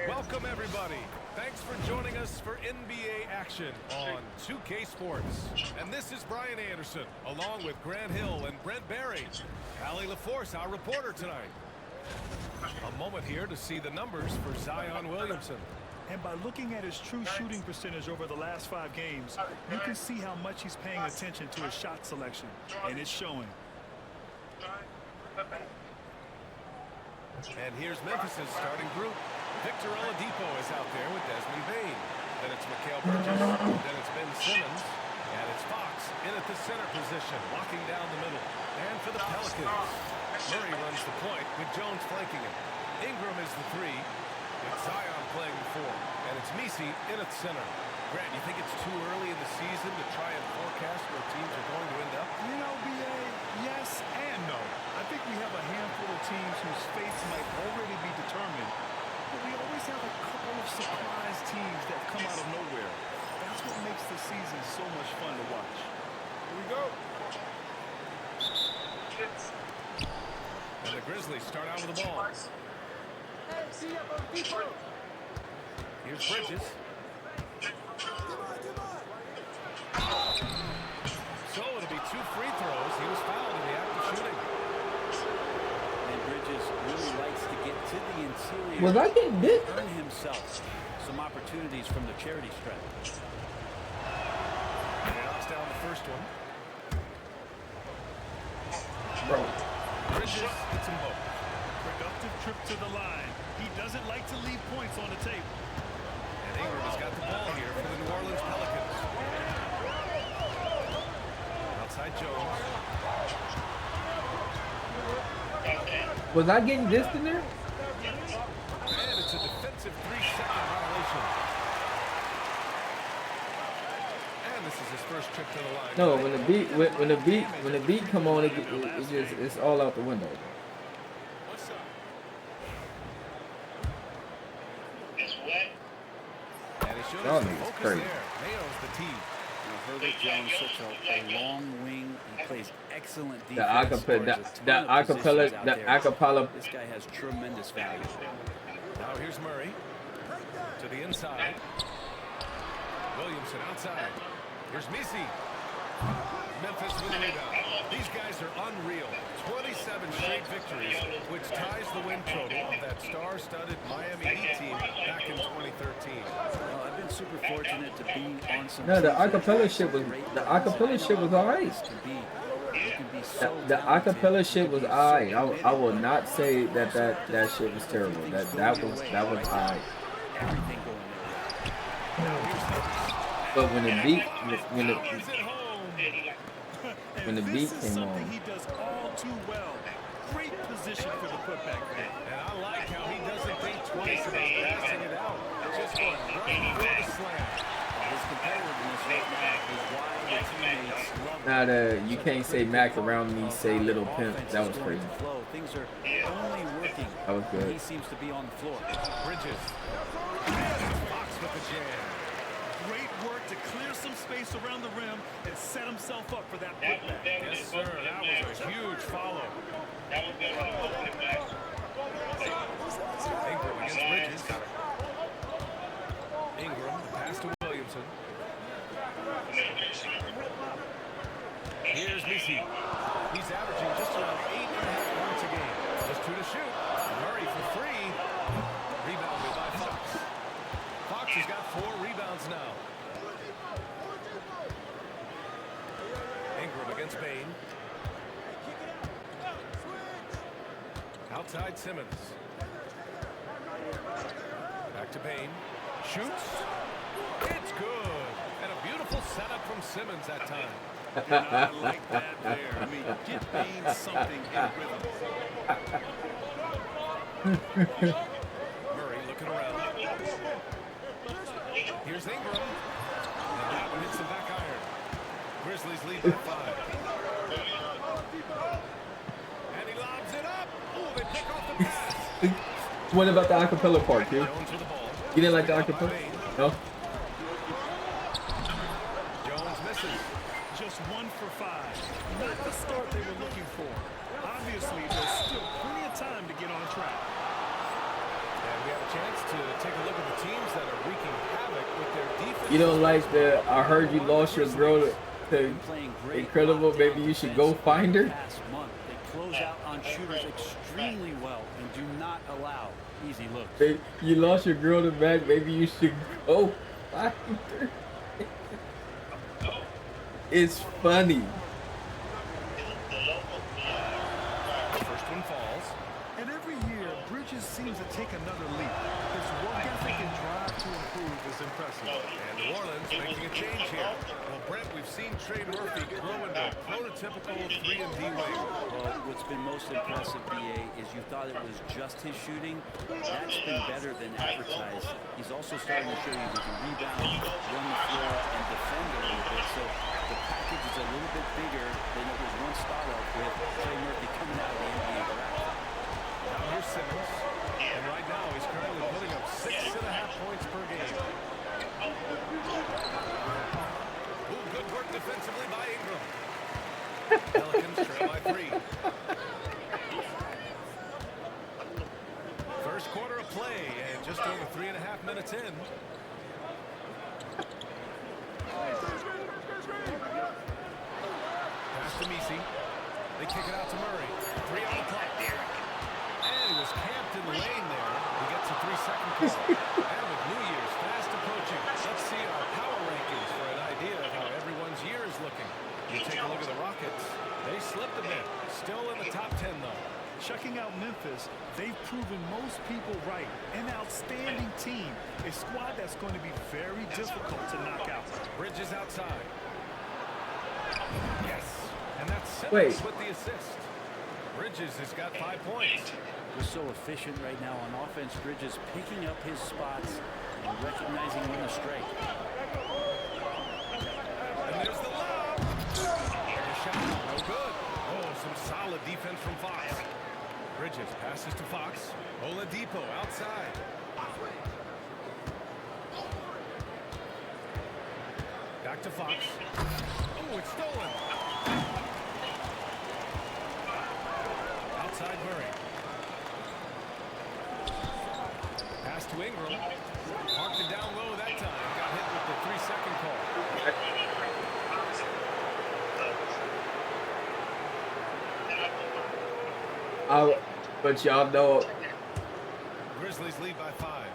Welcome, everybody. Thanks for joining us for NBA action on 2K Sports. And this is Brian Anderson, along with Grant Hill and Brent Berry. Allie LaForce, our reporter tonight. A moment here to see the numbers for Zion Williamson. And by looking at his true shooting percentage over the last 5 games, you can see how much he's paying attention to his shot selection, and it's showing. And here's Memphis's starting group. Victor Oladipo is out there with Desmond Bane. Then it's Mikal Bridges. Then it's Ben Simmons. And it's Fox in at the center position, locking down the middle. And for the Pelicans, Murray runs the point with Jones flanking him. Ingram is the 3. It's Zion playing the 4. And it's Messi in at center. Grant, you think it's too early in the season to try and forecast where teams are going to end up? You know, B.A., yes and no. I think we have a handful of teams whose fates might already be determined, but we always have a couple of surprise teams that come out of nowhere. That's what makes the season so much fun to watch. Here we go. And the Grizzlies start out with the ball. Here's Bridges. So it'll be 2 free throws. He was fouled in the act of shooting. And Bridges really likes to get to the interior. Was I getting this? Earn himself some opportunities from the charity stripe. And he knocks down the first one. Bro. Bridges hits them both. Productive trip to the line. He doesn't like to leave points on the table. And Ingram has got the ball here for the New Orleans Pelicans. Outside Jones. Was I getting this in there? And it's a defensive 3-second violation. And this is his first trip to the line. No, when the beat come on, it's all out the window. Y'all niggas crazy. Mayo's the team. Herbert Jones, such a long wing. He plays excellent defense. The acapella. This guy has tremendous value. Now here's Murray to the inside. Williamson outside. Here's Messi. Memphis with a rebound. These guys are unreal. 27 straight victories, which ties the win total of that star-studded Miami Heat team back in 2013. Well, I've been super fortunate to be on some. No, the acapella shit was alright. The acapella shit was alright. I will not say that shit was terrible. That was alright. Everything going on. But when the beat came on. He does all too well. Great position for the putback there. And I like how he doesn't think twice about passing it out. Just going right for the slam. His competitiveness right now is why the teammates love Now you can't say Mac around me, say Little Pimp. That was crazy. Things are only working. That was good. He seems to be on the floor. Bridges. Fox with the jam. Great work to clear some space around the rim and set himself up for that putback. Yes, sir. That was a huge follow. Ingram against Bridges. Ingram, the pass to Williamson. Here's Messi. He's averaging just around 8.5 points a game. Just 2 to shoot. Murray for 3. Rebounded by Fox. Fox has got 4 rebounds now. Ingram against Bane. Outside Simmons. Back to Bane. Shoots. It's good. And a beautiful setup from Simmons that time. I like that there. I mean, get Bane something in rhythm. Murray looking around. Here's Ingram. And that one hits the back iron. Grizzlies lead by 5. And he lobs it up. Oh, they pick off the pass. What about the acapella part, dude? Jones with the ball. You didn't like the acapella? No? Jones misses. Just 1 for 5. Not the start they were looking for. Obviously, there's still plenty of time to get on track. And we have a chance to take a look at the teams that are wreaking havoc with their defense. You don't like the, I heard you lost your girl to Playing great Incredible, maybe you should go find her. Past month. They close out on shooters extremely well and do not allow easy looks. Hey, you lost your girl to Mac, maybe you should go find her. It's funny. First one falls. And every year, Bridges seems to take another leap. His work ethic and drive to improve is impressive. And New Orleans making a change here. Well, Brent, we've seen Trey Murphy grow into a prototypical 3-and-D wing. Well, what's been most impressive, BA, is you thought it was just his shooting. That's been better than advertised. He's also starting to show you he can rebound, run the floor, and defend a little bit. So the package is a little bit bigger than it was once thought of with Trey Murphy coming out of the NBA draft. Now here's Simmons. And right now he's currently putting up 6.5 points per game. Ooh, good work defensively by Ingram. Pelicans trail by 3. First quarter of play and just over 3.5 minutes in. Pass to Messi. They kick it out to Murray. 3 on the clock. And he was camped in the lane there. He gets a 3-second call. And with New Year's fast approaching, let's see our power rankings for an idea of how everyone's year is looking. You take a look at the Rockets. They slipped a bit. Still in the top 10, though. Checking out Memphis, they've proven most people right. An outstanding team. A squad that's going to be very difficult to knock out. Bridges outside. Yes. And that's Wait. Simmons with the assist. Bridges has got 5 points. We're so efficient right now on offense. Bridges picking up his spots and recognizing when to strike. And there's the lob. And the shot, no good. Oh, some solid defense from Fox. Bridges passes to Fox. Oladipo outside. Back to Fox. Oh, it's stolen. Outside Murray. Pass to Ingram. Marked it down low that time. Got hit with the 3-second call. But y'all know, Grizzlies lead by 5.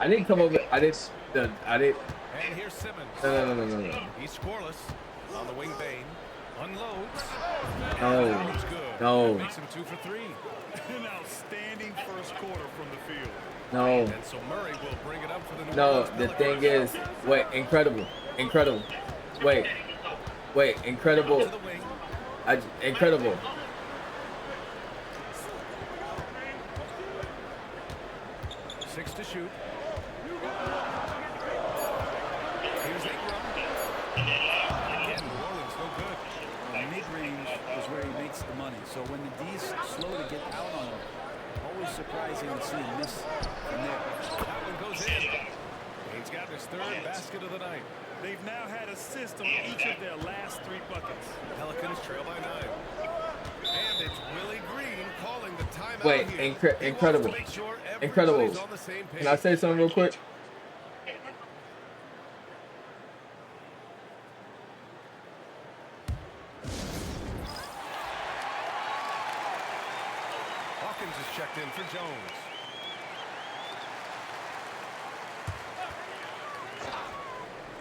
I didn't come over. I didn't. And here's Simmons. No. He's scoreless on the wing Bane. Unloads. No. That one's good. No. That makes him 2 for 3. An outstanding first quarter from the field. No. And so Murray will bring it up for the New No. Orleans The Pelicans. thing is, wait. Incredible. Wait. Incredible. To the wing. Incredible. Six to shoot. Here's Ingram. Again, New Orleans no good. Mid-range is where he makes the money. So when the D's slow to get out on him, always surprising to see him miss from there. That one goes in. He's got his 3rd basket of the night. They've now had assists on each of their last 3 buckets. Pelicans trail by 9. And it's Willie Green calling the timeout Wait, here. incredible. He wants to make sure Incredible. everybody's on the same page. Can I say something real quick? Hawkins is checked in for Jones.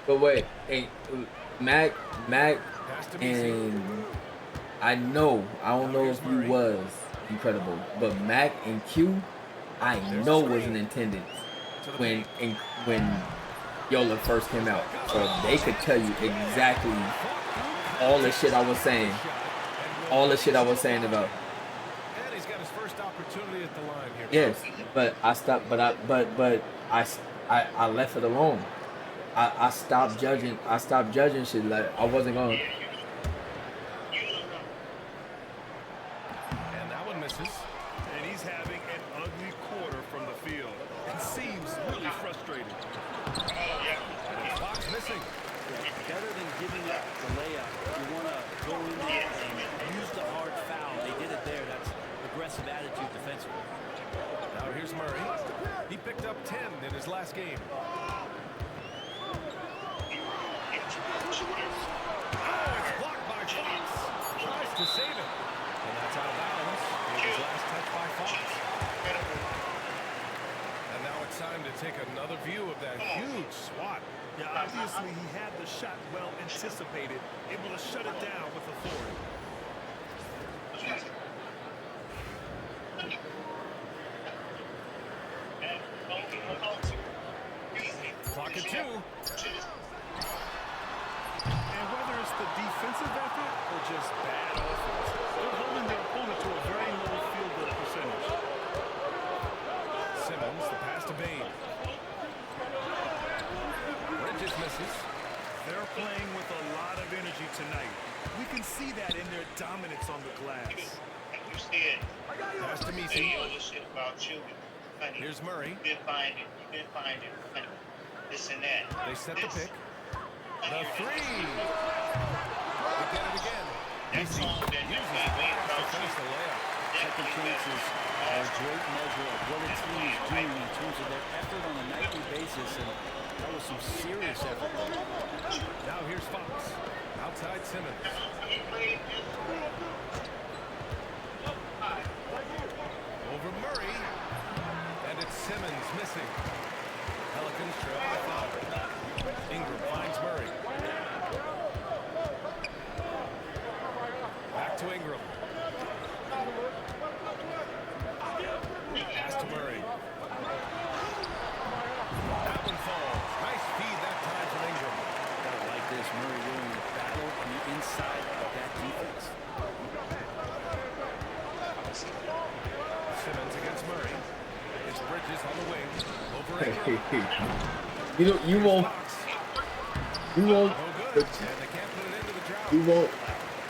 But wait, Mac, Pass to Messi. and I don't know if you was incredible, but Mac and Q, I know wasn't intended when Yola first came out, so they could tell you exactly all the shit I was saying, about. And he's got his first opportunity at the line here. Yes, but I stopped. But I left it alone. I stopped judging. I stopped judging shit. Like I wasn't going. And that one misses. And he's having an ugly quarter from the field. It seems really frustrated. And Fox missing. Better than giving up the layup, you want to go in there and use the hard foul. They did it there. That's aggressive attitude defensively. Now here's Here's Murray. He picked up 10 in his last game. Oh, it's blocked by Fox. Tries to save it. And that's out of bounds. It was his last touch by Fox. And now it's time to take another view of that huge swat. Yeah, obviously he had the shot well anticipated, able to shut it down with authority. Clock at 2. And whether it's the defensive effort or just bad offense, they're holding their opponent to a very low field goal percentage. Simmons, the pass to Bain. Bridges misses. They're playing with a lot of energy tonight. We can see that in their dominance on the glass. Pass to Messi. Here's Murray. You've been finding. This and that. They set the pick. The 3. They get it again. Messi uses the glass to finish the layup. Second chances are a great measure of what a team is doing in terms of their effort on a nightly basis, and that was some serious effort. Now here's Fox. Outside Simmons. Over Murray. And it's Simmons missing. Pelicans trail by 5. Ingram finds Murray. Back to Ingram. Pass to Murray. That one falls. Nice feed that time from Ingram. Gotta like this. Murray willing to battle on the inside of that defense. Simmons against Murray. It's Bridges on the wing. Over Ingram. You won't. No good. And they can't put it into the drought. You won't.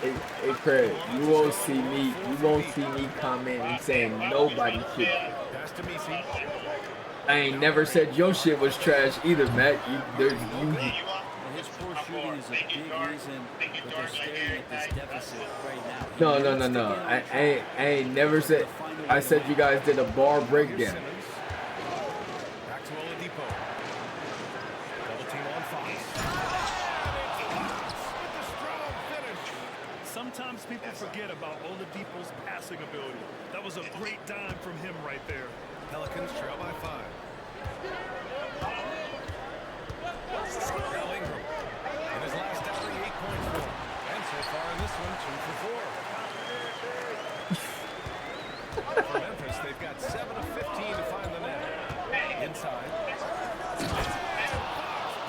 Hey, Craig, you won't see me commenting saying nobody shit. Pass to Messi. I ain't never said your shit was trash either, Matt. Well, his poor shooting is a big reason that they're staring at this deficit right now. No. I ain't never said. I said you guys did a bar breakdown. Back to Oladipo. Double team on Fox. With the strong finish. Sometimes people forget about Oladipo's passing ability. That was a great dime from him right there. Pelicans trail by 5. Now Ingram. In his last outing, 8 points for him. And so far in this one, 2 for 4. For Memphis, they've got 7 of 15 to find the net. Inside.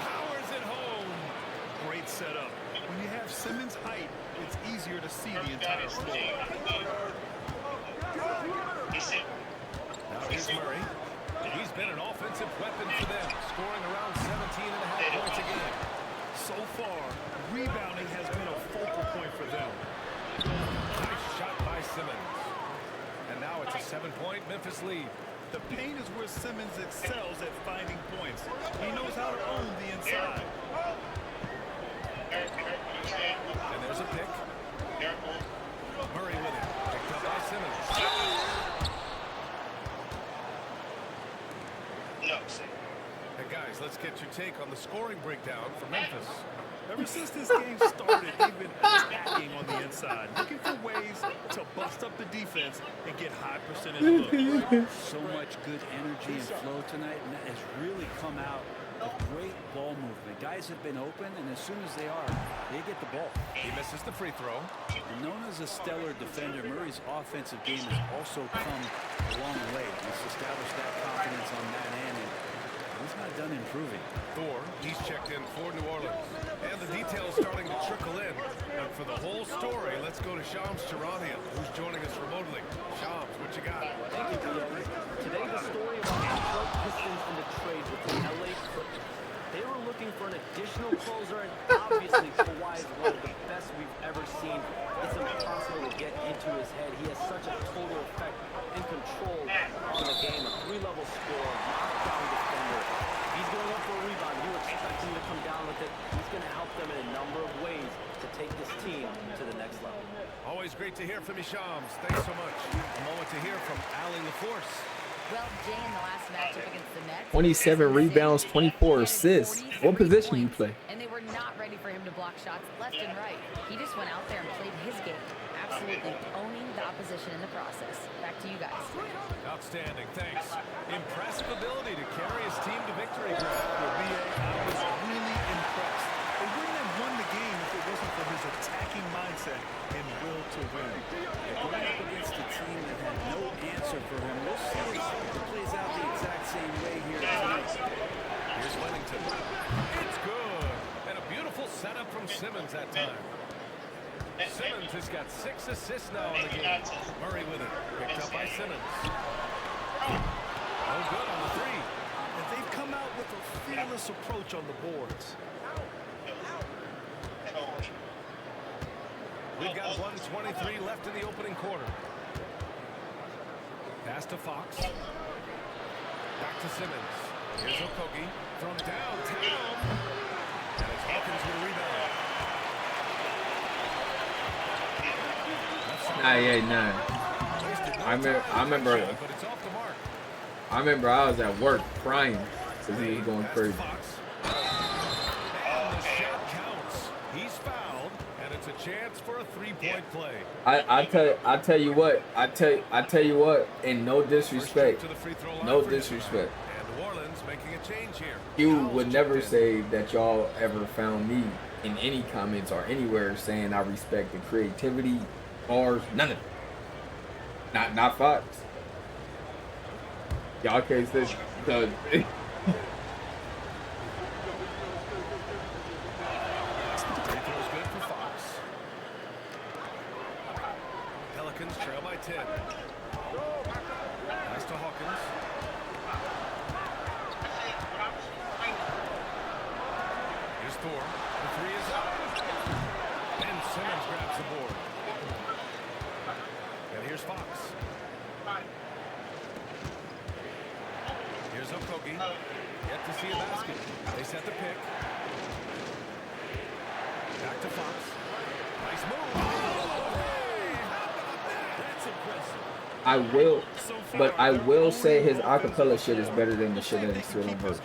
Powers it home. Great setup. When you have Simmons' height, it's easier to see the entire floor. Now here's Murray. He's been an offensive weapon for them, scoring around 17.5 points a game. So far, rebounding has been a focal point for them. Nice shot by Simmons. And now it's a 7-point Memphis lead. The paint is where Simmons excels at finding points. He knows how to own the inside. And there's a pick. Murray with it. Picked up by Simmons. Hey guys, let's get your take on the scoring breakdown for Memphis. Ever since this game started, they've been attacking on the inside, looking for ways to bust up the defense and get high percentage looks. So much good energy and flow tonight, and that has really come out of great ball movement. Guys have been open, and as soon as they are, they get the ball. He misses the free throw. And known as a stellar defender, Murray's offensive game has also come a long way. He's established that confidence on that end, and he's not done improving. Thor, he's checked in for New Orleans. And the details starting to trickle in. But for the whole story, let's go to Shams Charania, who's joining us remotely. Shams, what you got? Thank you, Theo. Today, the story about the Detroit Pistons and the trade with the LA Clippers. They were looking for an additional closer, and obviously Kawhi is one of the best we've ever seen. It's impossible to get into his head. He has such a total effect and control on the game. A 3-level scorer, knockdown defender. He's going up for a rebound. You expect him to come down with it. He's going to help them in a number of ways to take this team to the next level. Always great to hear from you, Shams. Thanks so much. A moment to hear from Allie LaForce. Well, Jay, in the last matchup against the Nets, 27 rebounds, 24 assists. What position you play? And they were not ready for him to block shots left and right. He just went out there and played his game, absolutely owning the opposition in the process. Back to you guys. Outstanding, thanks. Impressive ability to carry his team to victory. Well, BA, I was really impressed. They wouldn't have won the game if it wasn't for his attacking mindset and will to win. Going up against a team that had no answer for him. We'll see if it plays out the exact same way here tonight. Here's Whittington. It's good. And a beautiful setup from Simmons that time. Simmons has got 6 assists now in the game. Murray with it. Picked up by Simmons. Oh, good on the 3. And they've come out with a fearless approach on the boards. We've got 1:23 left in the opening quarter. Pass to Fox. Back to Simmons. Here's Okogie. From downtown. And it's Hawkins with a rebound. I remember I was at work crying because he was going crazy. And the shot counts. He's fouled, and it's a chance for a 3-point play. I tell you what, and no disrespect. No disrespect. And New Orleans making a change here. You would never say that y'all ever found me in any comments or anywhere saying I respect the creativity or none of it. Not Fox. Y'all can't say the Free throw's good for Fox. Pelicans trail by 10. Pass to Hawkins. Here's Thor. The 3 is up. And Simmons grabs the board. And here's Fox. Here's Okogie. Yet to see a basket. They set the pick. Back to Fox. Nice move. Oh, hey, how about that? That's impressive. I will say his acapella shit is better than the shit that he's still on verse.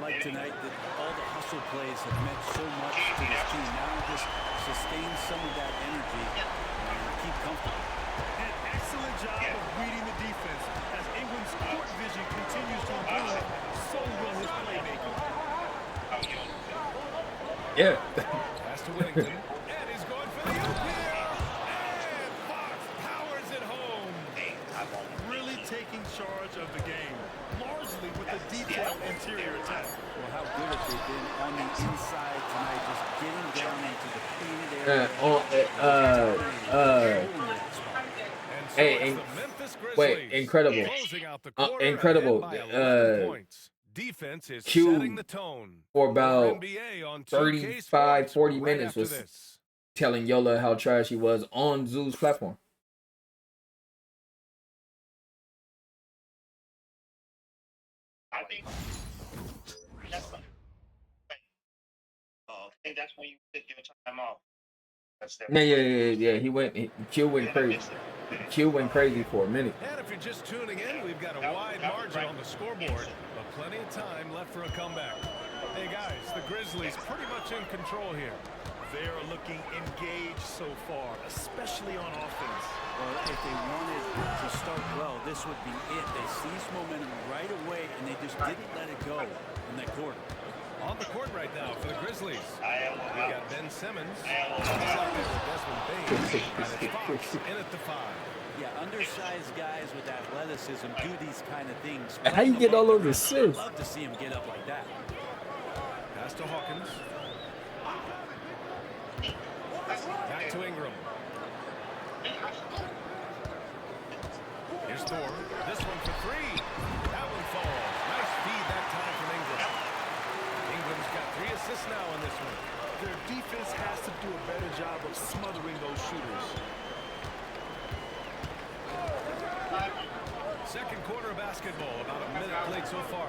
Like tonight, all the hustle plays have meant so much to this team. Now just sustain some of that energy and keep comfortable. An excellent job of reading the defense as England's court vision continues to improve. So will his playmaking. Yeah. Pass to Whittington. And he's going for the open. And Fox powers it home. Really taking charge of the game, largely with a detailed interior attack. Well, how good have they been on the inside tonight, just getting down into the painted area. Wait, incredible. Incredible. Defense is Q setting the tone for about NBA on 35, 40 right minutes after was this. telling Yola how trash he was on Zoo's platform. I think that's when you took your time off. Yeah. Q went crazy. Q went crazy for a minute. And if you're just tuning in, we've got a wide margin on the scoreboard, but plenty of time left for a comeback. Hey guys, the Grizzlies pretty much in control here. They are looking engaged so far, especially on offense. Well, if they wanted to start well, this would be it. They seized momentum right away, and they just didn't let it go in that quarter. On the court right now for the Grizzlies. We got Ben Simmons. He's out there with Desmond Bain. And it's Fox in at the 5. Yeah, undersized guys with athleticism do these kind of things. How you get all those assists? I'd love to see him get up like that. Pass to Hawkins. Back to Ingram. Here's Thor. This one for 3. That one falls. Nice feed that time from Ingram. Ingram's got 3 assists now in this one. Their defense has to do a better job of smothering those shooters. Second quarter of basketball. About a minute played so far.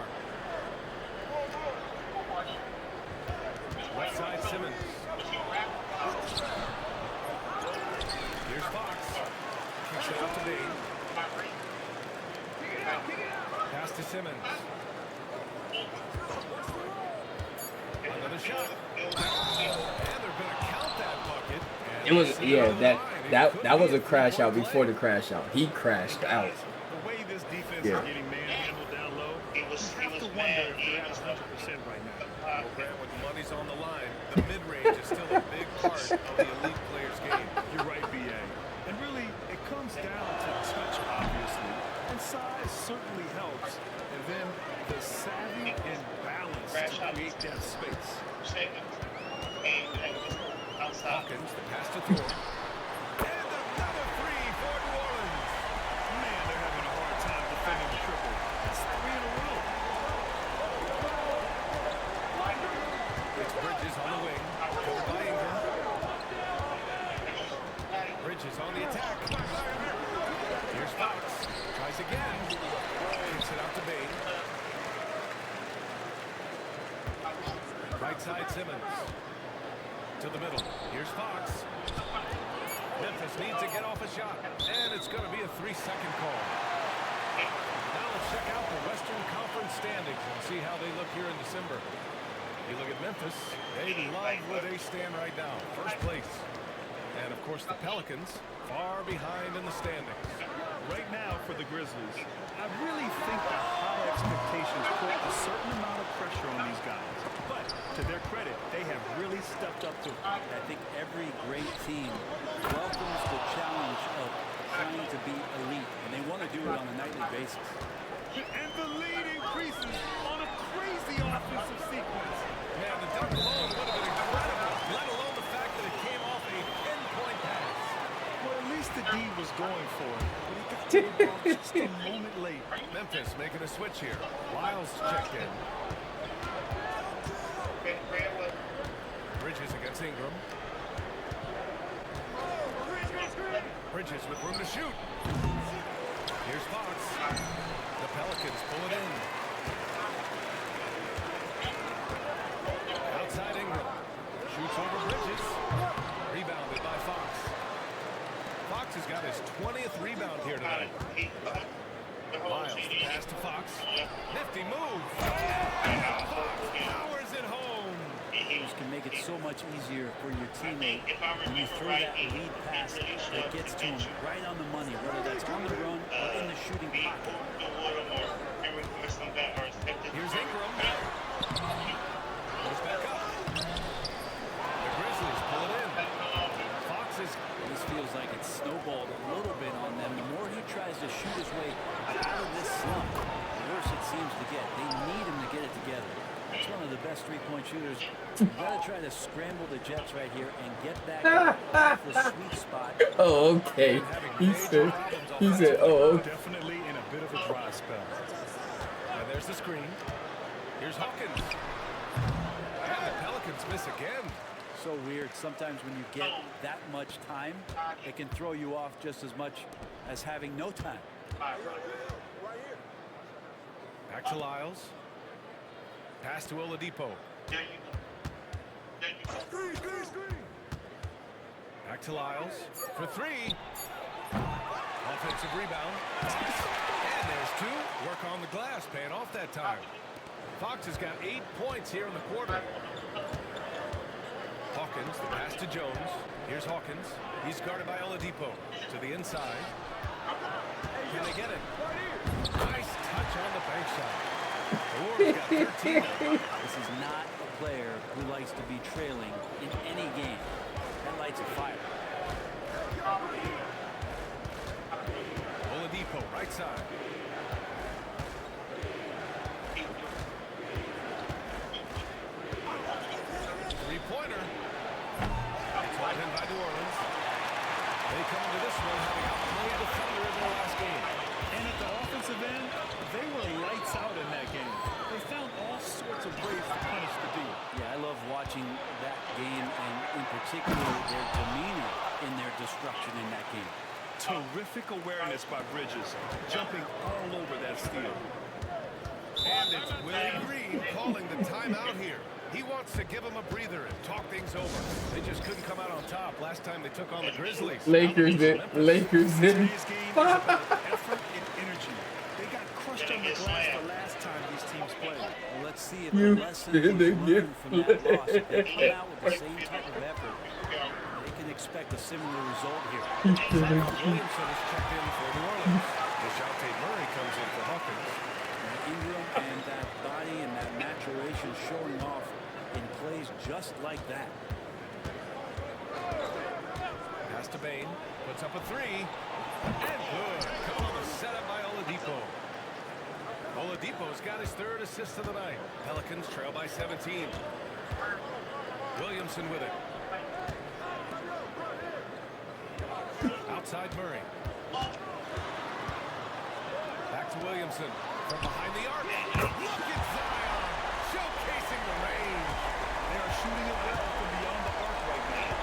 Left side Simmons. Here's Fox. Kicks it out to Bain. to Simmons. Another shot. And they're going to count that bucket. It was, yeah, that was a crash out before the crash out. He crashed out. The way this defense Yeah. is getting manhandled down low, He was you have to wonder mad. if they're at 100% right now. Well, Grant, with the money's on the line, the mid-range is still a big part of the elite player's game. You're right, B.A. And really, it comes down to touch, obviously. And size certainly helps. And then the savvy and balance to create that space. Seconds. Outside. Hawkins, the pass to Thor. And another three for New Orleans. Man, they're having a hard time defending the triple. That's 3 in a row. It's Bridges on the wing. Covered by Ingram. Bridges on the attack. Here's Fox. Tries again. Kicks it out to Bain. Right side Simmons. To the middle. Here's Fox. Memphis needs to get off a shot. And it's going to be a 3-second call. Now let's check out the Western Conference standings and see how they look here in December. You look at Memphis, they love where they stand right now. First place. And, of course, the Pelicans far behind in the standings. Right now for the Grizzlies, I really think the high expectations put a certain amount of pressure on these guys. But to their credit, they have really stepped up to it. I think every great team welcomes the challenge of trying to be elite, and they want to do it on a nightly basis. And the lead increases on a crazy offensive sequence. Man, the dunk alone would have been incredible, let alone the fact that it came off a pinpoint pass. Well, at least the D was going for it, but he got to the ball just a moment late. Memphis making a switch here. Lyles checked in. Bridges against Ingram. Bridges with room to shoot. Here's Fox. The Pelicans pull it in. Outside Ingram. Shoots over Bridges. Rebounded by Fox. Fox has got his 20th rebound here tonight. Lyles, the pass to Fox. Nifty move. And Fox powers it home. This can make it so much easier for your teammate when you throw that lead pass that gets to him right on the money, whether that's on the run or in the shooting pocket. Here's Ingram. Goes back up. The Grizzlies pull it in. Fox is... This feels like it's snowballed a little bit on them. The more he tries to shoot his way out of this slump, the worse it seems to get. They need him to get it together. That's one of the best three-point shooters. You've got to try to scramble the Jets right here and get back to the sweet spot. Oh, okay. He said, oh, okay. Definitely in a bit of a dry spell. And there's the screen. Here's Hawkins. And the Pelicans miss again. So weird. Sometimes when you get that much time, it can throw you off just as much as having no time. Back to Lyles. Pass to Oladipo. Back to Lyles for three. Offensive rebound. And there's two. Work on the glass, paying off that time. Fox has got 8 points here in the quarter. Hawkins, the pass to Jones. Here's Hawkins. He's guarded by Oladipo. To the inside. Can they get it? Nice touch on the bank shot. The Warriors got 13 now. This is not a player who likes to be trailing in any game. That lights a fire. Oladipo, right side. Three-pointer. It's right in by New Orleans. They come into this one having outplayed the Thunder in their last game. And at the offensive end, they were lights out in that game. They found all sorts of ways to punish the D. Yeah, I love watching that game, and in particular, their demeanor in their destruction in that game. Terrific awareness by Bridges, jumping all over that steal. And it's Willie Green calling the timeout here. He wants to give them a breather and talk things over. They just couldn't come out on top last time they took on the Grizzlies. Lakers did. Today's game is about effort and energy. They got crushed on the glass the last time these teams played. Well, let's see if the lesson was learned from that loss. If they come out with the same type of effort, they can expect a similar result here. Williamson is checked in for New Orleans. Dejounte Murray comes in for Hawkins. Ingram and that body and that maturation showing off in plays just like that. Pass to Bain. Puts up a three. And good. Come on the setup by Oladipo. Oladipo's got his third assist of the night. Pelicans trail by 17. Williamson with it. Outside Murray. Back to Williamson. From behind the arc. Look at Zion. Showcasing the range. They are shooting it well from beyond the arc right now.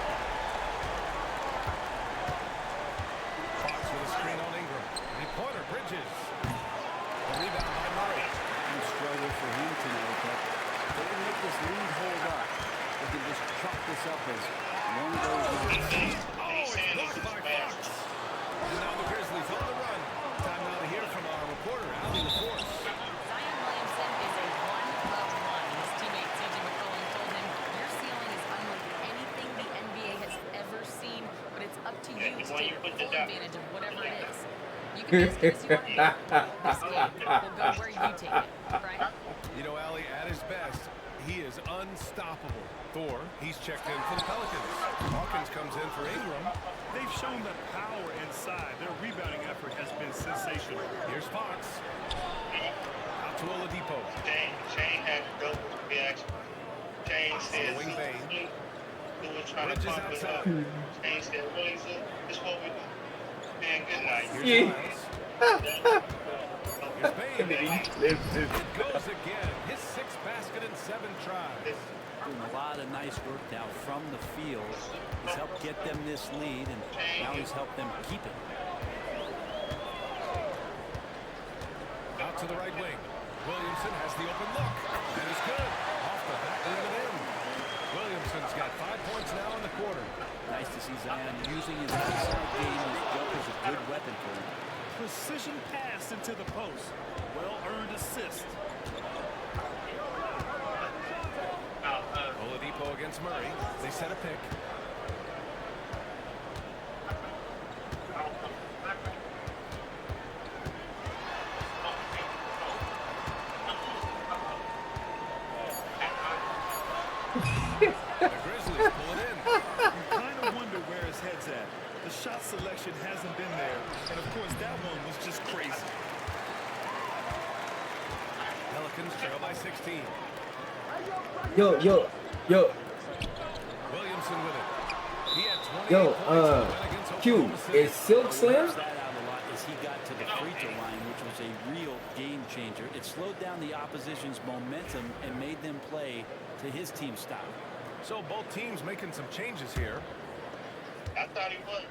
Fox with a screen on Ingram. Three-pointer, Bridges. The rebound by Murray. And struggle for him tonight, but they can make this lead hold up. They can just chalk this up as one of those nights. Oh, it's blocked by Fox. And now the Grizzlies on the run. Time now to hear from our reporter, Allie LaForce. Zion Williamson is a one-of-one. His teammate C.J. McCollum told him, "Your ceiling is unlike anything the NBA has ever seen, but it's up to you to take full advantage of whatever it is. You can be as good as you want to be. This game will go where you take it." Right? You know, Allie, at his best, he is unstoppable. Thor, he's checked in for the Pelicans. Hawkins comes in for Ingram. They've shown the power inside. Their rebounding effort has been sensational. Here's Fox. Out to Oladipo. Shane had double reaction. Shane says, Wing Bain. who was trying to Bridges pump it outside. up. Shane said, really, sir? This is what we do. Man, good night. Here's Miles. Here's Bain. It goes again. His sixth basket in 7 tries. Doing a lot of nice work now from the field. He's helped get them this lead, and now he's helped them keep it. Out to the right wing. Williamson has the open look. And it's good. Off the back rim and in. Williamson's got 5 points now in the quarter. Nice to see Zion using his outside game. His jumper's a good weapon for him. Precision pass into the post. Well-earned assist. Oladipo against Murray. They set a pick. The Grizzlies pull it in. You kind of wonder where his head's at. The shot selection hasn't been there. And, of course, that one was just crazy. Pelicans trail by 16. Yo. Williamson with it. He had 28 Yo, points in the win against Q, Oklahoma City. is Silk Slim? That out a lot as he got to the free throw line, which was a real game changer. It slowed down the opposition's momentum and made them play to his team style. So both teams making some changes here. I thought he was.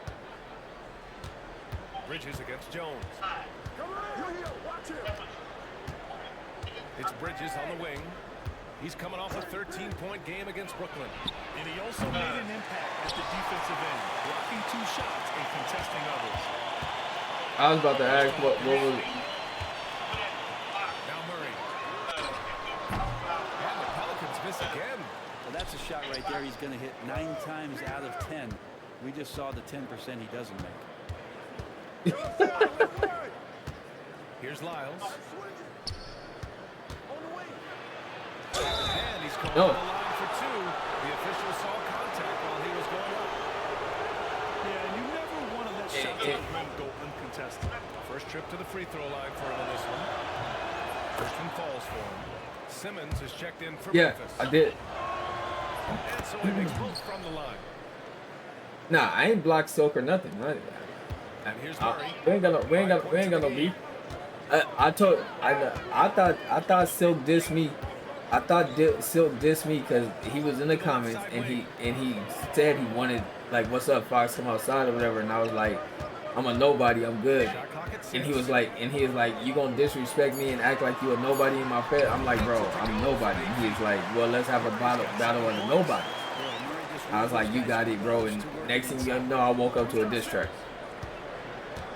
Bridges against Jones. It's Bridges on the wing. He's coming off a 13-point game against Brooklyn. And he also made an impact at the defensive end, blocking 2 shots and contesting others. I was about to ask what was it? Now Murray. And the Pelicans miss again. Well, that's a shot right there. He's going to hit 9 times out of 10. We just saw the 10% he doesn't make. Here's Lyles. And he's called No. on the line for 2. The official saw contact while he was going up. Yeah, and you never want to let shots at the rim go uncontested. First trip to the free throw line for him in this one. First one falls for him. Simmons is checked in for Yeah, Memphis. I did. And so he makes both from the line. Nah, I ain't blocked Silk or nothing. And here's Murray. We ain't got no beef. I thought Silk dissed me. I thought Silk dissed me because he was in the comments and he said he wanted, like, what's up, Fox, come outside or whatever, and I was like, I'm a nobody, I'm good. Shot clock at 6. And he was like, you gonna disrespect me and act like you a nobody in my face? I'm like, bro, I'm nobody. And he's like, well, let's have a battle of the nobody. I was like, you got it, bro. And next thing you know, I woke up to a diss track.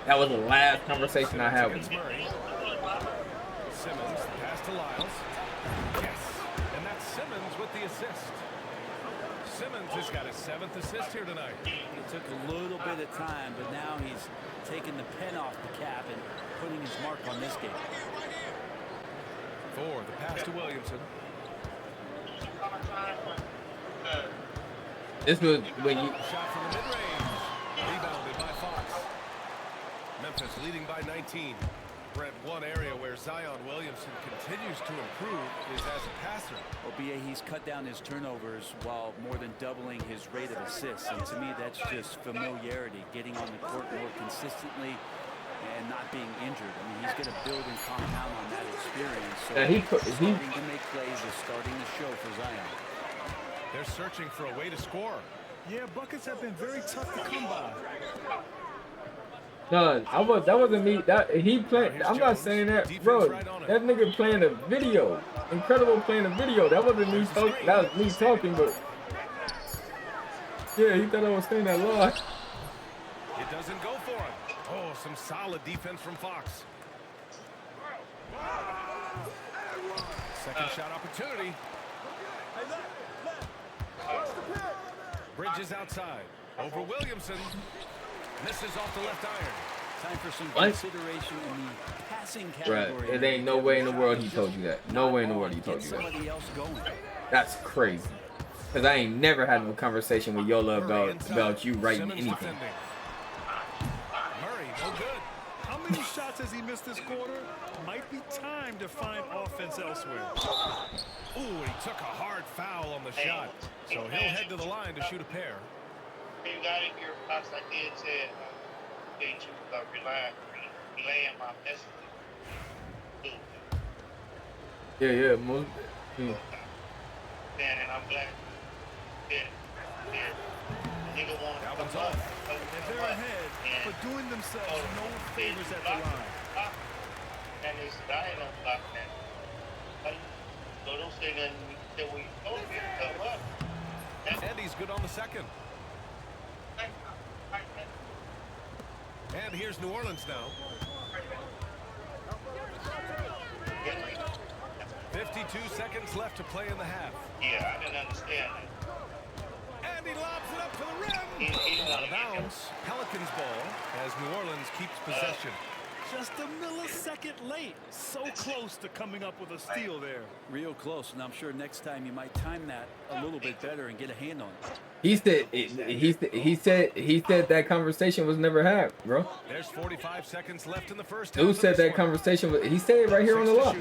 That was the last conversation I had with him. Simmons, pass to Lyles. Yes, and that's Simmons with the assist. Simmons has got his 7th assist here tonight. It took a little bit of time, but now he's taking the pen off the cap and putting his mark on this game. 4, the pass to Williamson. This was when you. Shot from the mid-range. Rebounded by Fox. Memphis leading by 19. Brett, one area where Zion Williamson continues to improve is as a passer. Well, B.A., he's cut down his turnovers while more than doubling his rate of assists. And to me, that's just familiarity, getting on the court more consistently and not being injured. I mean, he's going to build and compound on that experience. So starting to make plays is starting to show for Zion. They're searching for a way to score. Yeah, buckets have been very tough to come by. No, that wasn't me. He played. I'm not saying that, bro. That nigga playing a video. Incredible playing a video. That wasn't me talking. That was me talking, but yeah, he thought I was saying that lie. It doesn't go for him. Oh, some solid defense from Fox. Second shot opportunity. Bridges outside. Over Williamson. Misses off the left iron. Time for some consideration in the passing category. Right. It ain't no way in the world he told you that. No way in the world he told you that. That's crazy. Because I ain't never had no conversation with Yola about you writing anything. Murray, no good. How many shots has he missed this quarter? Might be time to find offense elsewhere. Ooh, he took a hard foul on the shot. So he'll head to the line to shoot a pair. You got it here, Fox. I did say that you relaying my message. Yeah. Most. And I'm glad. Yeah. Nigga want to Calvin's come up. off. And they're ahead, but doing themselves no favors at the line. And it's I ain't no block man. So don't say nothing that we told you to come up. And he's good on the second. And here's New Orleans now. 52 seconds left to play in the half. Yeah, I didn't understand that. And he lobs it up to the rim. Out of bounds. Pelicans ball as New Orleans keeps possession. Just a millisecond late. So close to coming up with a steal there. Real close, and I'm sure next time you might time that a little bit better and get a hand on it. He said that conversation was never had, bro. There's 45 seconds left in the first. Who said that conversation was? He said it right here on the log.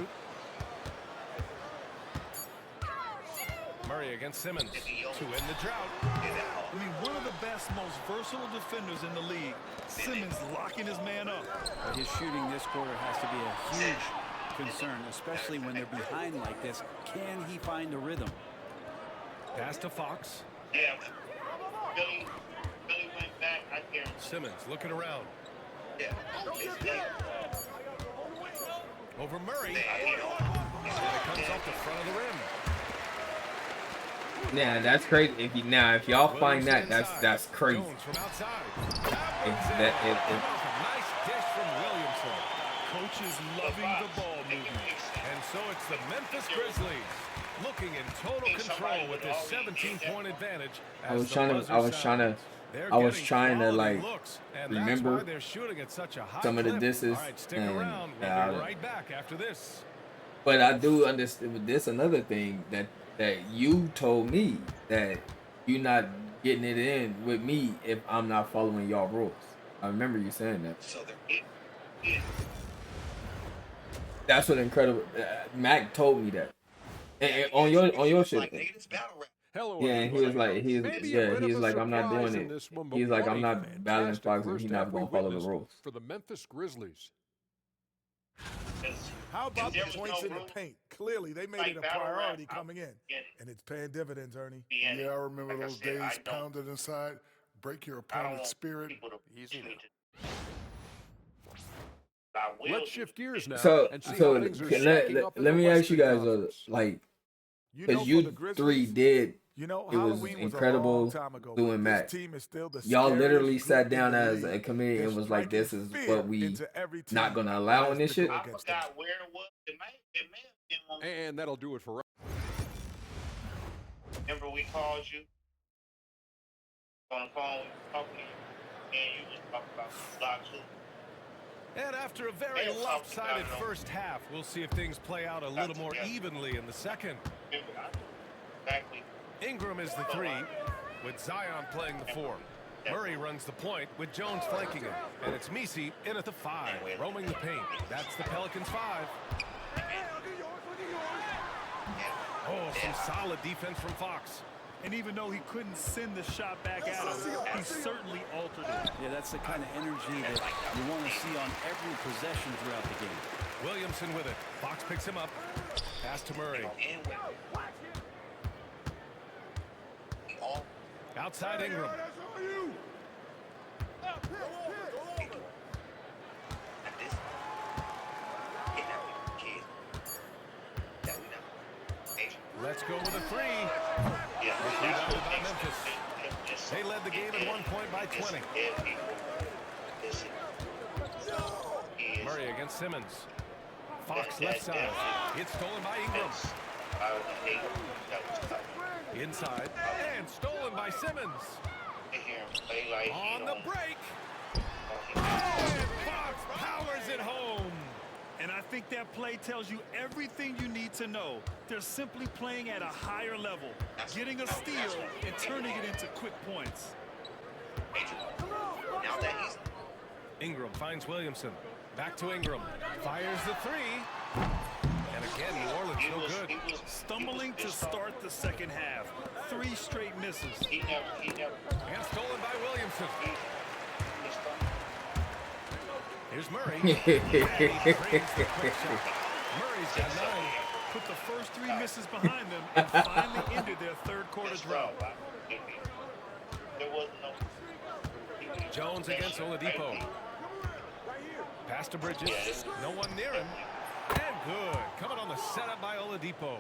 Murray against Simmons to end the drought. I mean, one of the best, most versatile defenders in the league. Simmons locking his man up. But his shooting this quarter has to be a huge concern, especially when they're behind like this. Can he find a rhythm? Pass to Fox. Yeah. Billy went back. I can't. Simmons looking around. Yeah. Over Murray. And it comes off the front of the rim. Yeah, that's crazy. If y'all find that, that's crazy. Jones from outside. Nice dish from Williamson. Coaches loving the ball movement. And so it's the Memphis Grizzlies looking in total control with this 17-point advantage. I was trying to like remember some of the disses, and we'll be right back after this. But I do understand this another thing that you told me that you're not getting it in with me if I'm not following y'all rules. I remember you saying that. That's what incredible. Mac told me that. And on your shit. Hello, yeah, and he was like, he's like, I'm not doing it. He's like, I'm not battling Fox if he's not gonna follow the rules. For the Memphis Grizzlies. How about the points in the paint? Clearly, they made it a priority coming in, and it's paying dividends, Ernie. Yeah, I remember those days pounded inside. Break your opponent's spirit. Easy now. Let's shift gears now. Let me ask you guys, like, because you three did You know, It was Halloween was incredible. a long time ago. Lou and This Matt. team is still the Y'all literally scariest sat group in down the as league. a committee They're and was like, "This is striking what fear we into every team not gonna allow in as this they shit." go I against them. forgot where it was. It may have been on. And that'll do it for Remember we called you on the phone, we were talking to you, and you was talking about block 2. And after a very lopsided first half, we'll see if things play out a little more evenly in the second. Exactly. Ingram is the 3, with Zion playing the 4. Murray runs the point with Jones flanking him. And it's Messi in at the 5, roaming the paint. That's the Pelicans 5. Oh, some solid defense from Fox. And even though he couldn't send the shot back at him, he certainly altered it. Yeah, that's the kind of energy that you want to see on every possession throughout the game. Williamson with it. Fox picks him up. Pass to Murray. Outside Ingram. Let's go with a 3. Rebounded by Memphis. They led the game at 1 point by 20. Murray against Simmons. Fox left side. It's stolen by Ingram. Inside. And stolen by Simmons. On the break. And Fox powers it home. And I think that play tells you everything you need to know. They're simply playing at a higher level, getting a steal and turning it into quick points. Ingram finds Williamson. Back to Ingram. Fires the 3. And again, New Orleans so good. Stumbling to start the second half. 3 straight misses. And stolen by Williamson. Here's Murray. Murray's got 9. Put the first 3 misses behind them and finally ended their third quarter drought. Jones against Oladipo. Pass to Bridges. No one near him. And good. Coming on the setup by Oladipo.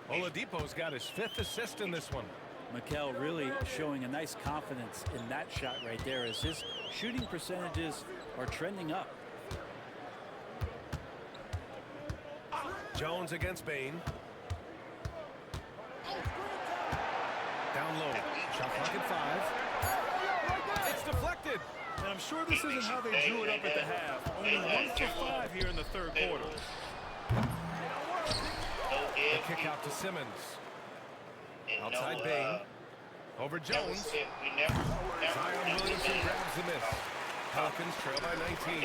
Oladipo's got his 5th assist in this one. Mikel really showing a nice confidence in that shot right there as his shooting percentages are trending up. Jones against Bain. Down low. Shot clock at 5. It's deflected. And I'm sure this isn't how they drew it up at the half. Only 1 for 5 here in the third quarter. The kick out to Simmons. Outside Bain. Over Jones. Zion Williamson grabs the miss. Pelicans trail by 19.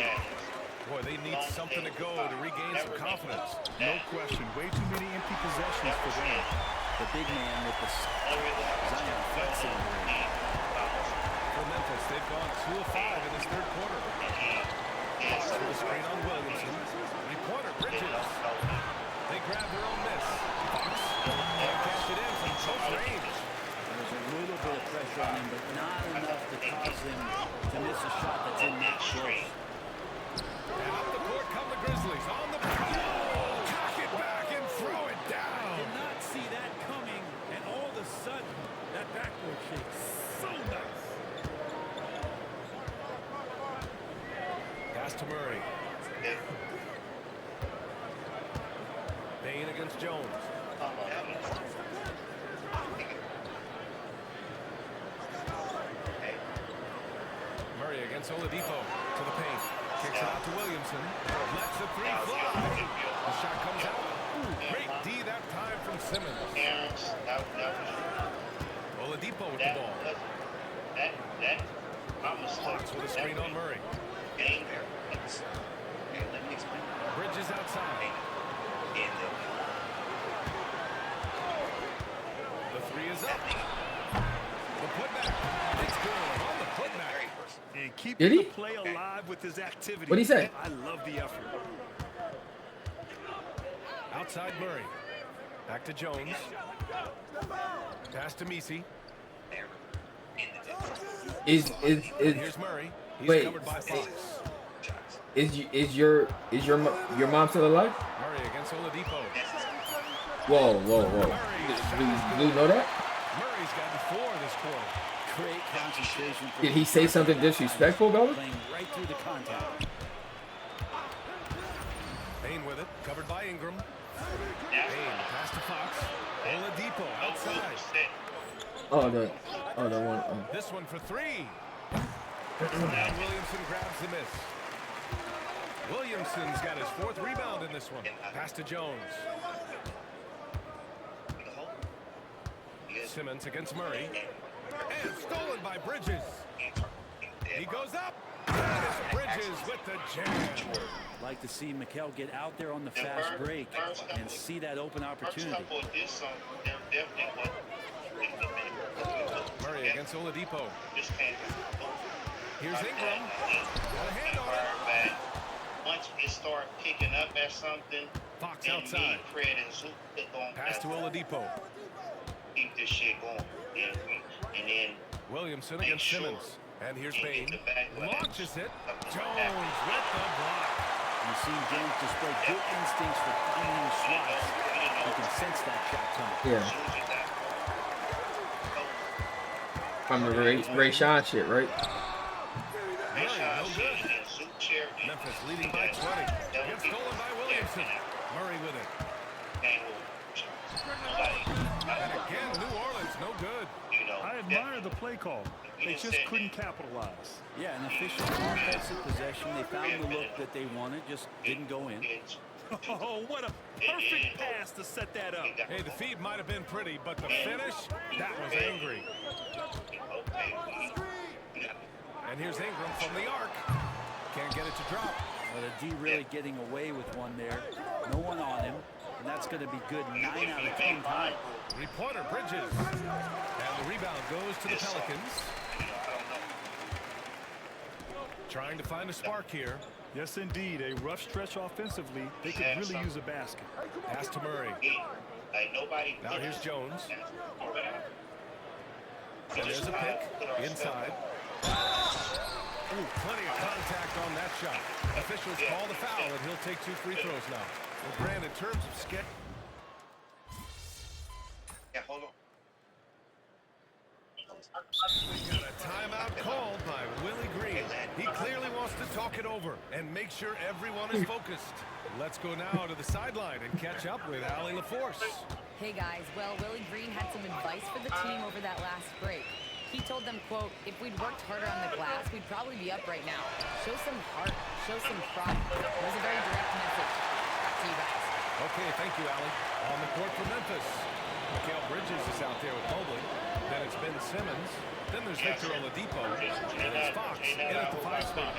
Boy, they need something to go to regain some confidence. No question. Way too many empty possessions for them. The big man with the Zion flexing. For Memphis, they've gone 2 of 5 in this third quarter. So the screen on Williamson. 3-pointer Bridges. They grab their own miss. Fox can't cash it in from close range. There's a little bit of pressure on him, but not enough to cause him to miss a shot that's in that close. And up the court come the Grizzlies. On the cock it back and throw it down. Did not see that coming, and all of a sudden, that backboard shake so nice. Pass to Murray. Bain against Jones. Murray against Oladipo to the paint. Kicks it out to Williamson. Lets the 3 fly. The shot comes out. Ooh, great D that time from Simmons. Oladipo with the ball. Fox with a screen on Murray. Bridges outside. The 3 is up. The putback. It's good on the putback. And keep Did he? the play alive with his activity. What'd he say? I love the effort. Outside Murray. Back to Jones. Pass to Messi. Here's Murray. He's wait, covered by Fox. Is your mom still alive? Murray against Oladipo. Whoa. Do you know that? Murray's gotten 4 this quarter. Great concentration. Did he say something disrespectful about it? Playing right through the contact. Payne with it, covered by Ingram. Payne, pass to Fox. Oladipo outside. Oh, the one. This one for 3. Now Williamson grabs the miss. Williamson's got his 4th rebound in this one. Pass to Jones. Simmons against Murray. And stolen by Bridges. He goes up. That is Bridges with the jam. Like to see Mikal get out there on the fast break and see that open opportunity. Murray against Oladipo. Here's Ingram. Got a hand on it. Once it start picking up at something, Fox outside. Pass to Oladipo. Keep this shit going. And then Williamson against Simmons. And here's Payne. Launches it. Jones with the block. You've seen Jones display good instincts for finding slots. You can sense that shot coming. Yeah. From the Ray Sean shit, right? Murray, no good. Memphis leading by 20. Gets stolen by Williamson. Murray with it. And again, New Orleans, no good. I admire the play call. They just couldn't capitalize. Yeah, an efficient offensive possession. They found the look that they wanted, just didn't go in. Oh, what a perfect pass to set that up. Hey, the feed might have been pretty, but the finish, that was angry. And here's Ingram from the arc. Can't get it to drop. Well, the D really getting away with one there. No one on him. And that's going to be good 9 out of 10 times. Three-pointer, Bridges. And the rebound goes to the Pelicans. Trying to find a spark here. Yes, indeed. A rough stretch offensively. They could really use a basket. Pass to Murray. Now here's Jones. And there's a pick inside. Ooh, plenty of contact on that shot. Officials call the foul, and he'll take 2 free throws now. Well, Grant, in terms of sketch. Yeah, hold on. We got a timeout called by Willie Green. He clearly wants to talk it over and make sure everyone is focused. Let's go now to the sideline and catch up with Allie LaForce. Hey guys, well, Willie Green had some advice for the team over that last break. He told them, quote, if we'd worked harder on the glass, we'd probably be up right now. Show some heart, show some pride. It was a very direct message. Back to you guys. Okay, thank you, Allie. On the court for Memphis. Mikal Bridges is out there with Mobley. Then it's Ben Simmons. Then there's Victor Oladipo. And it's Fox in at the 5 spot.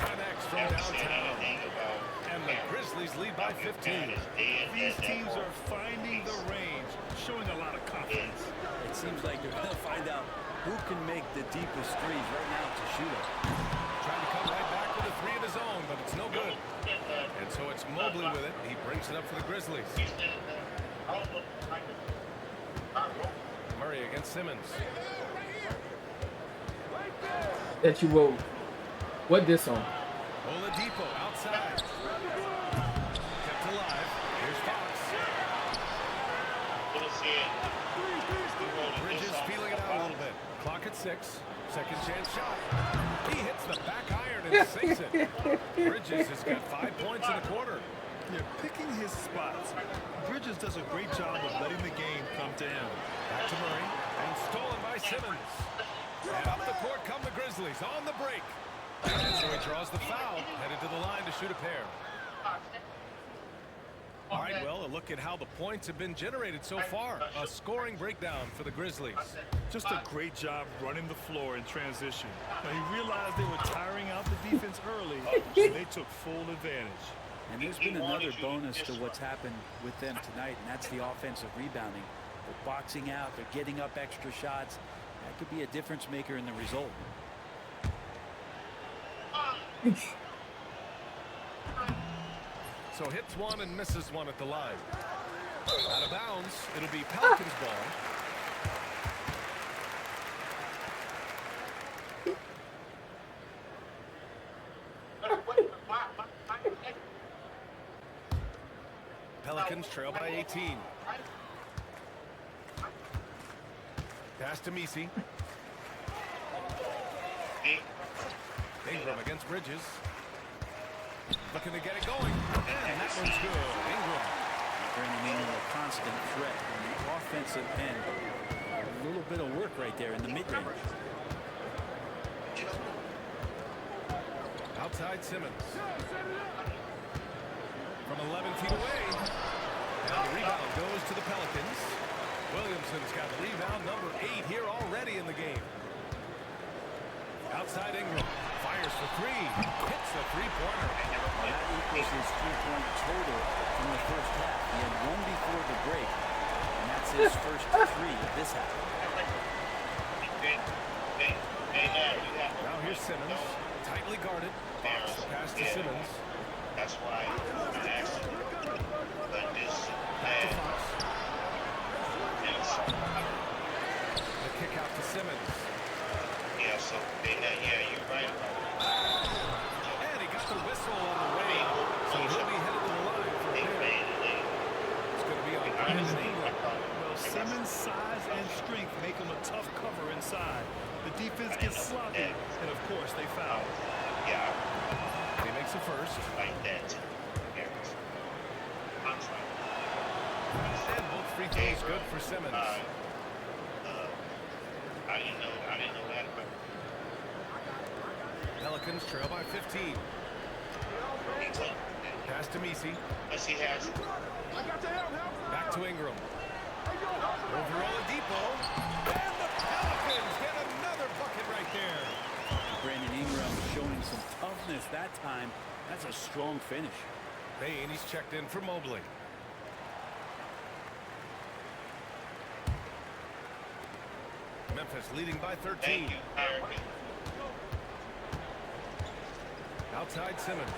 Connects from downtown. And the Grizzlies lead by 15. These teams are finding the range, showing a lot of confidence. It seems like they're going to find out who can make the deepest threes right now to shoot it. Trying to come right back with a 3 of his own, but it's no good. And so it's Mobley with it. He brings it up for the Grizzlies. Murray against Simmons. That you wrote. What this on? Oladipo outside. Kept alive. Here's Fox. Bridges feeling it out a little bit. Clock at 6. Second chance shot. He hits the back iron and sinks it. Bridges has got 5 points in the quarter. Yeah, picking his spots. Bridges does a great job of letting the game come to him. Back to Murray. And stolen by Simmons. And up the court come the Grizzlies on the break. And so he draws the foul. Headed to the line to shoot a pair. All right, well, a look at how the points have been generated so far. A scoring breakdown for the Grizzlies. Just a great job running the floor in transition. Now, he realized they were tiring out the defense early, and they took full advantage. And there's been another bonus to what's happened with them tonight, and that's the offensive rebounding. They're boxing out, they're getting up extra shots. That could be a difference maker in the result. So hits one and misses one at the line. Out of bounds, it'll be Pelicans ball. Pelicans trail by 18. Pass to Messi. Ingram against Bridges. Looking to get it going. And that one's good. Ingram. Brandon Ingram, a constant threat on the offensive end. A little bit of work right there in the mid-range. Outside Simmons. From 11 feet away. And the rebound goes to the Pelicans. Williamson's got rebound number 8 here already in the game. Outside Ingram. Fires for 3. Hits a three-pointer. Well, that equals his 3-point total from the first half. He had one before the break, and that's his first 3 of this half. Now here's Simmons. Tightly guarded. Fox pass to Simmons. That's why I asked him. But this Fox. The kick out to Simmons. Yeah, so you're right about it. And he got the whistle on the way. So he'll be headed to the line for a pair. It's going to be on Brandon Ingram. Well, Simmons' size and strength make him a tough cover inside. The defense gets sloppy, and of course they foul. Yeah. He makes a first. Like that. And both free throws good for Simmons. I didn't know that. Pelicans trail by 15. Pass to Messi. Yes, he has. Back to Ingram. Over Oladipo. And the Pelicans get another bucket right there. Brandon Ingram showing some toughness that time. That's a strong finish. Payne, he's checked in for Mobley. Memphis leading by 13. Thank you, Eric. Outside Simmons.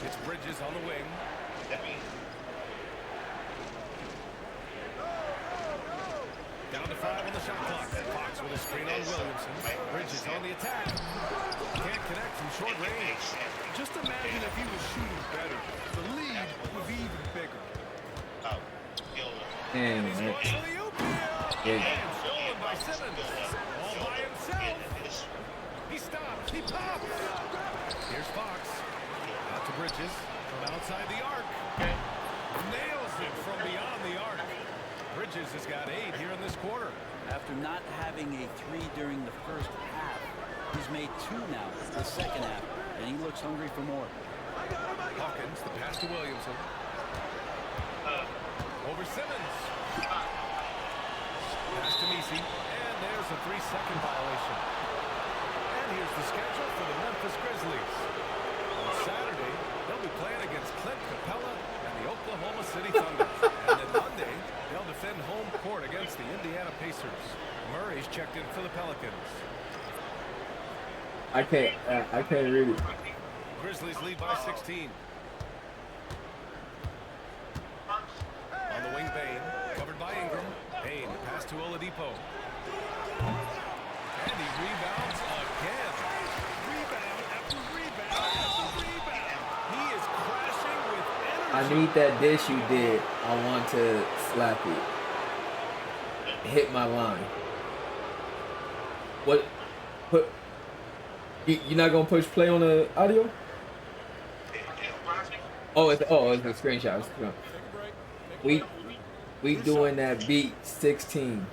It's Bridges on the wing. Down to 5 on the shot clock. Fox with a screen on Williamson. Bridges on the attack. Can't connect from short range. Just imagine if he was shooting better. The lead would be even bigger. And He's going for the oop. And stolen by Simmons. All by himself. He stops. He pops. Here's Fox. Out to Bridges from outside the arc. Nails it from beyond the arc. Bridges has got 8 here in this quarter. After not having a 3 during the first half, he's made 2 now in the second half, and he looks hungry for more. Hawkins, the pass to Williamson. Over Simmons. Pass to Messi. And there's a 3-second violation. And here's the schedule for the Memphis Grizzlies. On Saturday, they'll be playing against Clint Capella and the Oklahoma City Thunder. And then Monday, they'll defend home court against the Indiana Pacers. Murray's checked in for the Pelicans. I can't read it. Grizzlies lead by 16. On the wing, Payne, covered by Ingram. Payne, pass to Oladipo. And he rebounds again. Rebound after rebound after rebound. He is crashing with energy. I need that dish you did. I want to slap it. Hit my line. What? Put. You're not gonna push play on the audio? Oh, it's a screenshot. We doing that beat 16s.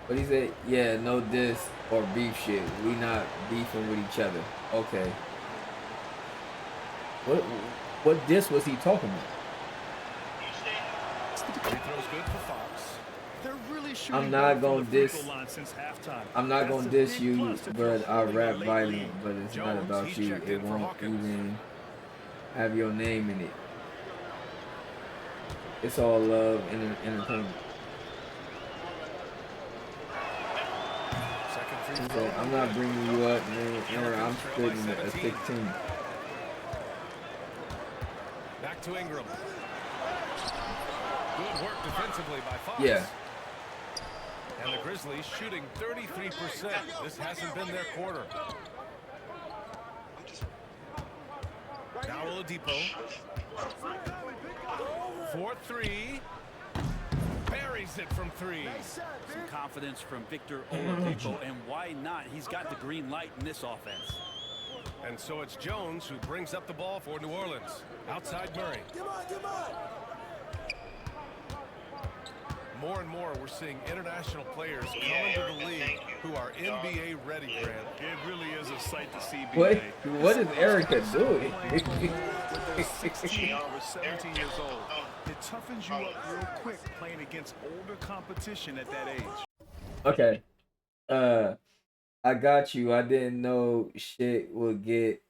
What he said? Yeah, no diss or beef shit. We not beefing with each other. Okay. What diss was he talking about? Free throws good for Fox. They're really shooting I'm not well gonna from the free diss. throw line since halftime. I'm not That's gonna a diss big you, plus to but feel I like rap late violent. lead. But it's not Jones, about he's you. checked It in for won't Hawkins. even have your name in it. It's all love and entertainment. Second free He throw. said, I'm not bringing you up, man. I'm splitting it at 16. Back to Ingram. Good work defensively by Fox. Yeah. And the Grizzlies shooting 33%. This hasn't been their quarter. Oladipo. 4-3. Buries it from 3. Some confidence from Victor Oladipo, and why not? He's got the green light in this offense. And so it's Jones who brings up the ball for New Orleans. Outside Murray. More and more, we're seeing international players come into the league who are NBA ready, Grant. It really is a sight to see, BA. What is Erica doing? With those 16 or 17 years old, it toughens you up real quick playing against older competition at that age. Okay. I got you. I didn't know shit would get...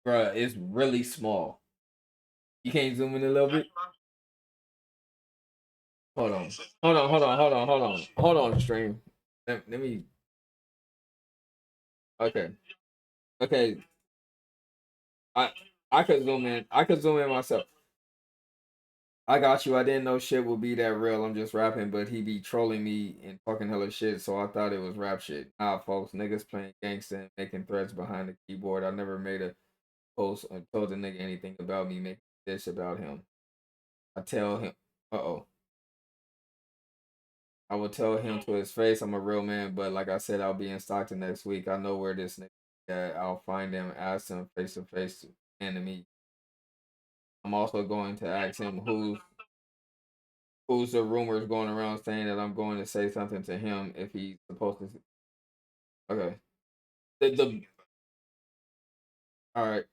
Bruh, it's really small. You can't zoom in a little bit? Hold on, stream. Let me... Okay. I could zoom in. I could zoom in myself. I got you. I didn't know shit would be that real. I'm just rapping, but he be trolling me and talking hella shit, so I thought it was rap shit. Nah, folks. Niggas playing gangsta and making threats behind the keyboard. I never made a post or told the nigga anything about me, making this about him. I tell him... I will tell him to his face I'm a real man, but like I said, I'll be in Stockton next week. I know where this nigga is. I'll find him, ask him face to face and to me. I'm also going to ask him who's the rumors going around saying that I'm going to say something to him if he's supposed to. Okay. All right.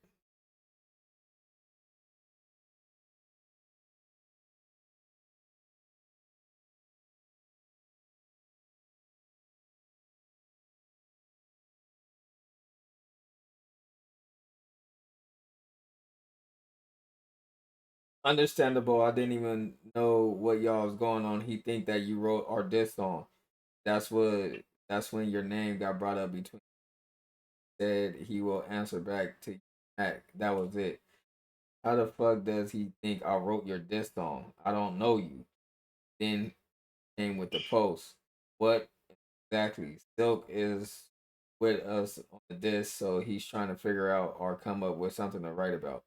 Understandable. I didn't even know what y'all was going on. He think that you wrote our diss song. That's when your name got brought up between. Said he will answer back to Mac. That was it. How the fuck does he think I wrote your diss song? I don't know you. Then came with the post. What exactly? Silk is with us on the diss, so he's trying to figure out or come up with something to write about.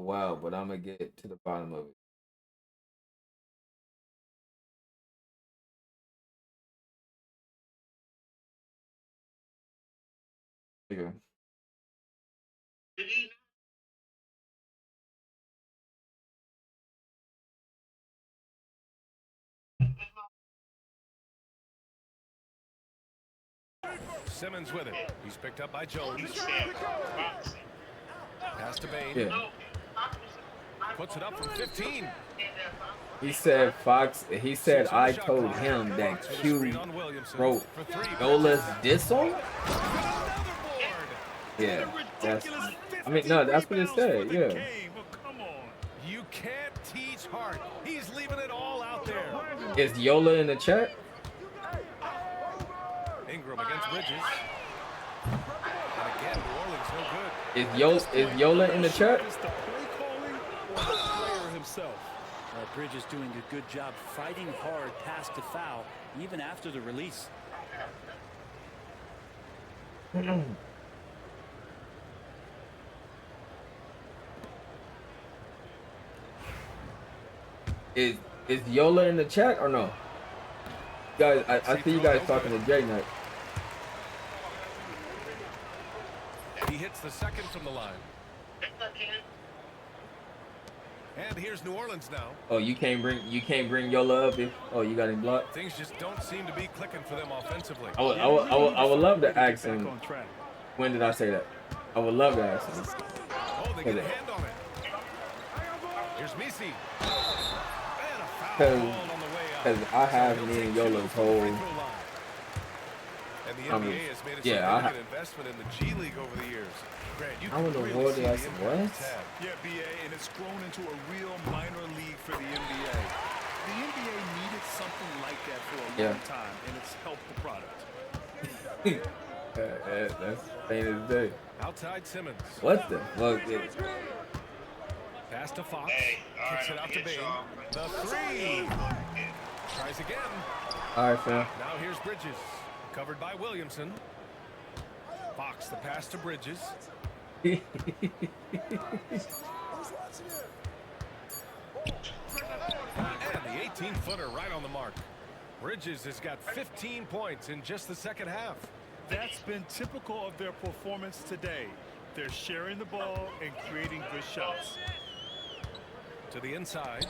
Wow, but I'm gonna get to the bottom of it. Okay. Simmons with it. He's picked up by Jones. Pass to Bain. Yeah. Puts it up from 15. He said I told him that Q wrote Yola's diss song? Yeah, that's what it said, yeah. You can't teach Hart. He's leaving it all out there. Is Yola in the chat? Ingram against Bridges. And again, New Orleans no good. Is Yola in the chat? Bridges doing a good job fighting hard past the foul, even after the release. Is Yola in the chat or no? Guys, I see you guys talking to Jay Knight. He hits the second from the line. And here's New Orleans now. Oh, you can't bring Yola up if you got him blocked. Things just don't seem to be clicking for them offensively. I would love to ask him. When did I say that? I would love to ask him. Oh, they get a hand on it. Here's Misi. Because I have me and Yola's whole. And the NBA has made a significant investment in the G League over the years. Grant, I don't know what did I say. What? Yeah, BA, and it's grown into a real minor league for the NBA. The NBA needed something like that for a long time, and it's helped the product. That's plain as day. Outside Simmons. What the fuck? Pass to Fox. Kicks it out to Bain. The three. Tries again. All right, fam. Now here's Bridges. Covered by Williamson. Fox, the pass to Bridges. And the 18-footer right on the mark. Bridges has got 15 points in just the second half. That's been typical of their performance today. They're sharing the ball and creating good shots. To the inside.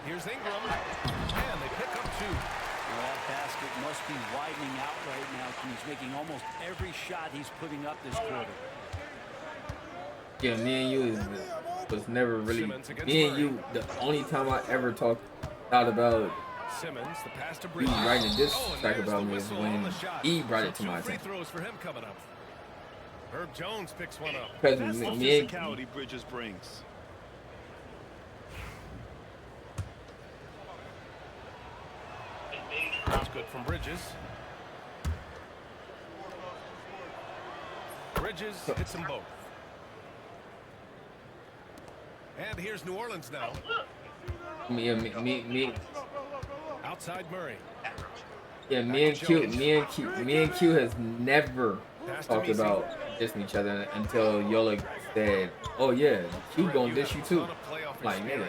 Here's Ingram. And they pick up 2. Well, that basket must be widening out right now. He's making almost every shot he's putting up this quarter. Yeah, me and you was never really. Me and you, the only time I ever thought about Simmons, the pass to you writing this track about me is when he brought it to my free attention. throws for him coming up. Herb Jones picks one up. Because That's the me and physicality Bridges brings. That's good from Bridges. Bridges hits them both. And here's New Orleans now. me. Outside Murray. Yeah, me and Q has never talked about dissing each other until Yola said, "Oh yeah, Q gonna diss you too." Like, nigga,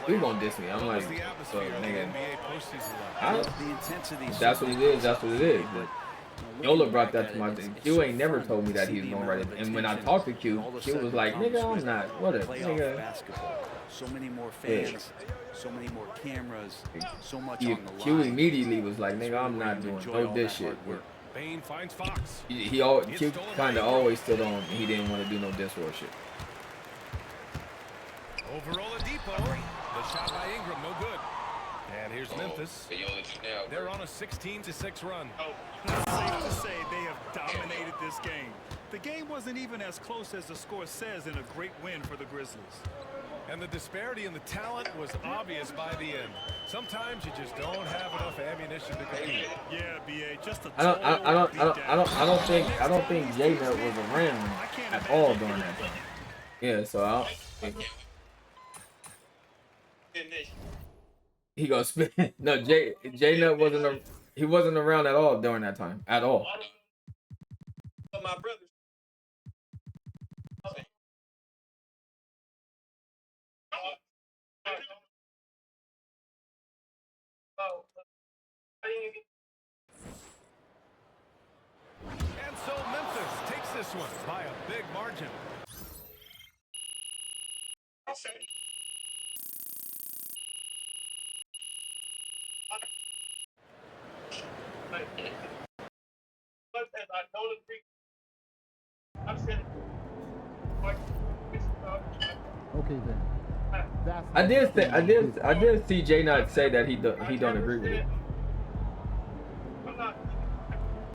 Q gonna diss me. I'm like, so nigga, that's what it is. That's what it is. But Yola brought that to my attention. Q ain't never told me that he was gonna write it. And when I talked to Q was like, "Nigga, I'm not. What a nigga." So many more fans, so many more cameras, so much on the line. Q immediately was like, "Nigga, I'm not doing no diss shit." Bain finds Fox. Q kind of always stood on. He didn't want to do no diss war shit. Over Oladipo. The shot by Ingram, no good. And here's Memphis. They're on a 16-6 run. It's safe to say they have dominated this game. The game wasn't even as close as the score says in a great win for the Grizzlies. And the disparity in the talent was obvious by the end. Sometimes you just don't have enough ammunition to compete. Yeah, BA, just a I don't think J-Nut was around at all during that time. Yeah, so I don't think he gonna spin. No, J-Nut wasn't around at all during that time. At all. My brothers. And so Memphis takes this one by a big margin. Okay then. I did see J-Nut say that he don't agree with it.